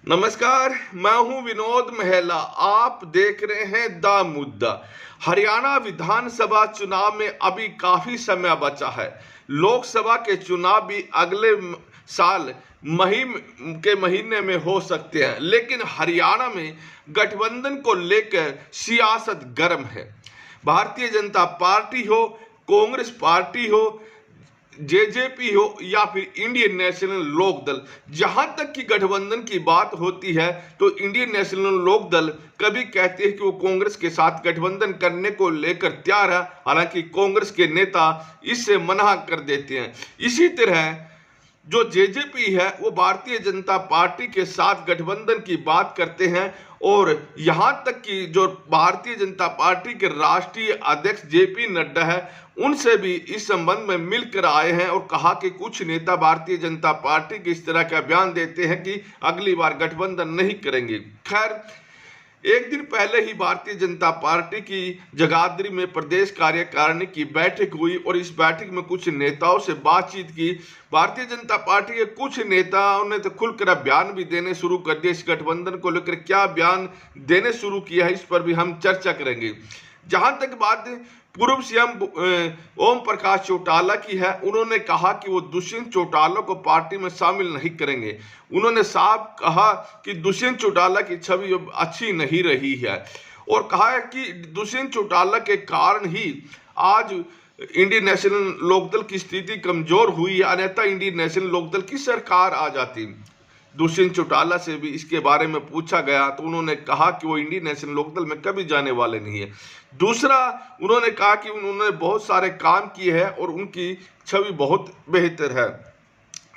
नमस्कार, मैं हूं विनोद महला। आप देख रहे हैं द मुद्दा। हरियाणा विधानसभा चुनाव में अभी काफी समय बचा है। लोकसभा के चुनाव भी अगले साल मई के महीने में हो सकते हैं, लेकिन हरियाणा में गठबंधन को लेकर सियासत गर्म है। भारतीय जनता पार्टी हो, कांग्रेस पार्टी हो, जेजेपी हो या फिर इंडियन नेशनल लोकदल, जहां तक कि गठबंधन की बात होती है तो इंडियन नेशनल लोकदल कभी कहते हैं कि वो कांग्रेस के साथ गठबंधन करने को लेकर तैयार है, हालांकि कांग्रेस के नेता इससे मना कर देते हैं। इसी तरह जो जेजेपी है वो भारतीय जनता पार्टी के साथ गठबंधन की बात करते हैं और यहां तक कि जो भारतीय जनता पार्टी के राष्ट्रीय अध्यक्ष जेपी नड्डा है उनसे भी इस संबंध में मिलकर आए हैं और कहा कि कुछ नेता भारतीय जनता पार्टी के इस तरह का बयान देते हैं कि अगली बार गठबंधन नहीं करेंगे। खैर, एक दिन पहले ही भारतीय जनता पार्टी की जगाधरी में प्रदेश कार्यकारिणी की बैठक हुई और इस बैठक में कुछ नेताओं से बातचीत की। भारतीय जनता पार्टी के कुछ नेताओं ने तो खुलकर बयान भी देने शुरू कर दिए। इस गठबंधन को लेकर क्या बयान देने शुरू किया है, इस पर भी हम चर्चा करेंगे। जहां तक बात पूर्व सीएम ओम प्रकाश चौटाला की है, उन्होंने कहा कि वो दुष्यंत चौटाला को पार्टी में शामिल नहीं करेंगे। उन्होंने साफ कहा कि दुष्यंत चौटाला की छवि अच्छी नहीं रही है और कहा है कि दुष्यंत चौटाला के कारण ही आज इंडियन नेशनल लोकदल की स्थिति कमजोर हुई है, अन्यथा इंडियन नेशनल लोकदल की सरकार आ जाती। दुष्यंत चौटाला से भी इसके बारे में पूछा गया तो उन्होंने कहा कि वो इंडियन नेशनल लोकदल में कभी जाने वाले नहीं है। दूसरा, उन्होंने कहा कि उन्होंने बहुत सारे काम किए हैं और उनकी छवि बहुत बेहतर है।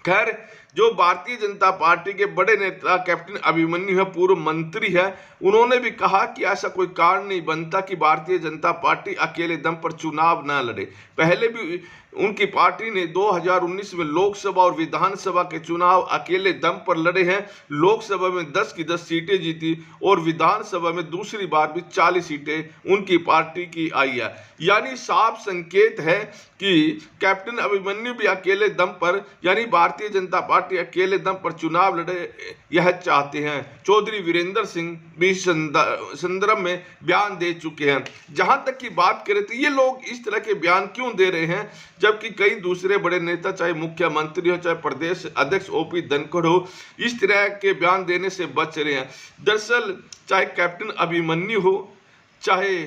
खैर, जो भारतीय जनता पार्टी के बड़े नेता कैप्टन अभिमन्यु है, पूर्व मंत्री है, उन्होंने भी कहा कि ऐसा कोई कारण नहीं बनता कि भारतीय जनता पार्टी अकेले दम पर चुनाव न लड़े। पहले भी उनकी पार्टी ने 2019 में लोकसभा और विधानसभा के चुनाव अकेले दम पर लड़े हैं। लोकसभा में 10 की 10 सीटें जीती और विधानसभा में दूसरी बार भी 40 सीटें उनकी पार्टी की आई है। यानी साफ संकेत है कि कैप्टन अभिमन्यु भी अकेले दम पर, यानी भारतीय जनता पार्टी अकेले दम पर चुनाव लड़े, यह चाहते हैं। चौधरी वीरेंद्र सिंह भी संदर्भ में बयान दे चुके हैं। जहां तक की बात करें तो ये लोग इस तरह के बयान क्यों दे रहे हैं, जबकि कई दूसरे बड़े नेता, चाहे मुख्यमंत्री हो, चाहे प्रदेश अध्यक्ष ओपी धनखड़ हो, इस तरह के बयान देने से बच रहे हैं। दरअसल चाहे कैप्टन अभिमन्यु हो, चाहे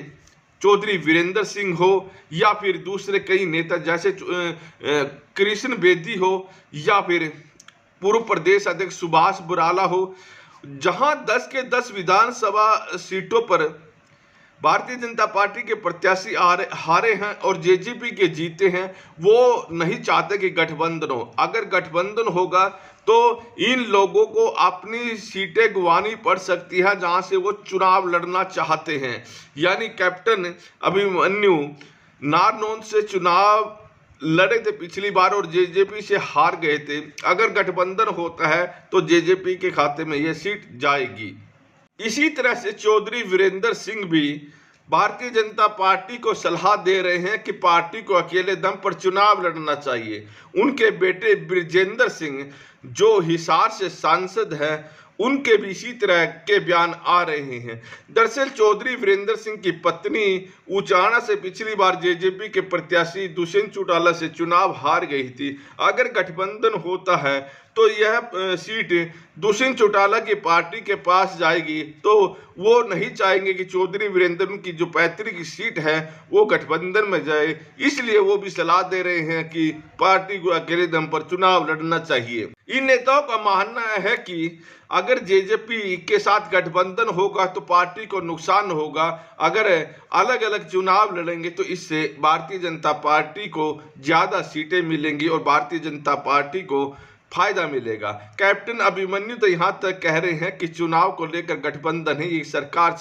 चौधरी वीरेंद्र सिंह हो या फिर दूसरे कई नेता जैसे कृष्ण बेदी हो या फिर पूर्व प्रदेश अध्यक्ष सुभाष बुराला हो, जहां 10 के 10 विधानसभा सीटों पर भारतीय जनता पार्टी के प्रत्याशी हारे हैं और जेजेपी के जीते हैं, वो नहीं चाहते कि गठबंधन हो। अगर गठबंधन होगा तो इन लोगों को अपनी सीटें गंवानी पड़ सकती है जहां से वो चुनाव लड़ना चाहते हैं। यानी कैप्टन अभिमन्यु नारनौंद से चुनाव लड़े थे पिछली बार और जेजेपी से हार गए थे। अगर गठबंधन होता है तो जेजेपी के खाते में यह सीट जाएगी। इसी तरह से चौधरी वीरेंद्र सिंह भी भारतीय जनता पार्टी को सलाह दे रहे हैं कि पार्टी को अकेले दम पर चुनाव लड़ना चाहिए। उनके बेटे ब्रिजेंद्र सिंह जो हिसार से सांसद हैं, उनके भी इसी तरह के बयान आ रहे हैं। दरअसल चौधरी वीरेंद्र सिंह की पत्नी उचाना से पिछली बार जेजेपी के प्रत्याशी दुष्यंत चौटाला से चुनाव हार गई थी। अगर गठबंधन होता है तो यह सीट दुष्यंत चौटाला की पार्टी के पास जाएगी, तो वो नहीं चाहेंगे कि चौधरी वीरेंद्र की जो पैतृक सीट है वो गठबंधन में जाए। इसलिए वो भी सलाह दे रहे हैं कि पार्टी को अकेले दम पर चुनाव लड़ना चाहिए। इन नेताओं का मानना है कि अगर जेजेपी के साथ गठबंधन होगा तो पार्टी को नुकसान होगा। अगर अलग अलग चुनाव लड़ेंगे तो इससे भारतीय जनता पार्टी को ज्यादा सीटें मिलेंगी और भारतीय जनता पार्टी को फायदा मिलेगा। कैप्टन अभिमन्यु तो यहाँ तक कह रहे हैं कि चुनाव को लेकर गठबंधन ही, सरकार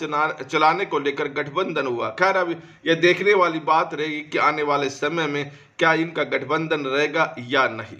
चलाने को लेकर गठबंधन हुआ। खैर, अब यह देखने वाली बात रहेगी कि आने वाले समय में क्या इनका गठबंधन रहेगा या नहीं।